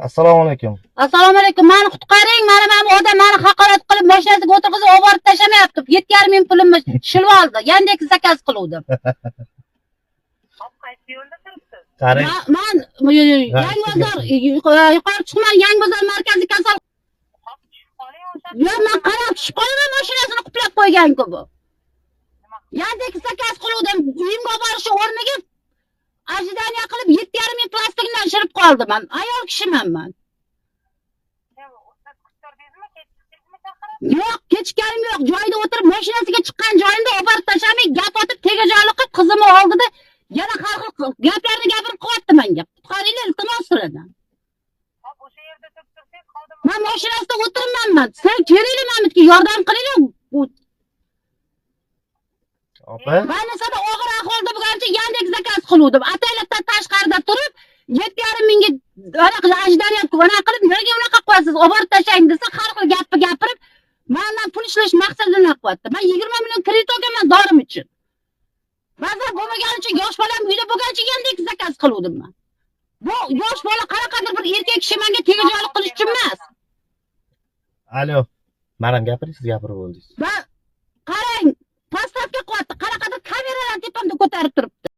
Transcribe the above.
Assalomu alaykum. Assalomu alaykum. Meni qutqaring. Mana odam meni haqorat qilib, mashinasiga o'tirg'izib, olib borib tashamayapti. 7,5 ming pulimni shilib oldi. Yandex zakaz qiluvdim. Qaysi yo'lda turibsiz? Qarang. Yangi bozor, yuqori chiqman, Yangi bozor markaziy kasal. Yo'q, men qarab tushib qolaman, mashinasini quplab qo'ygan-ku bu. Yandex zakaz qiluvdim. Uyimga borish o'rniga ajdaniya qilib 7,5 ming plastikdan shirib qoldim. Ayol kishiman men. Yo'q, kechganim yo'q. Joyda o'tirib, mashinasiga chiqqan joyimda olib borib tashamay, gap otib tegajoqlik qilib, qizimni oldida yana har xil gaplarni gapirib qo'yapti menga. Qutqaringlar, iltimos so'radim. Hop, o'sha yerda turibsiz, qoldim. Men mashinasida o'tiribman. Sen keringlar menga yordam qilinglar. Opa. Banisada og'ir ahvolda bo'lgancha Yandex zakaz qiluvdim. Ataylabdan tashqarida turib, 7,5 mingga ajdaniya qilib, nega unaqa qo'yasiz? Olib borib tashlang desa, har xil gapni gapirib, mendan pul ishlash maqsadini qilyapti. Men 20 million kredit olganman dorim uchun. Ba'zan bo'lmagani uchun yosh bolam uyda bo'lgancha Yandex zakaz qiluvdim men. Bu yosh bola qanaqadir bir erkak kishi menga tegajoqlik qilish uchun emas. Alo. Mana gapiringiz, gapirib bo'ldingiz. Va qarang, postavka qilyapti. Qanaqadir kameralar tepamda ko'tarib turibdi.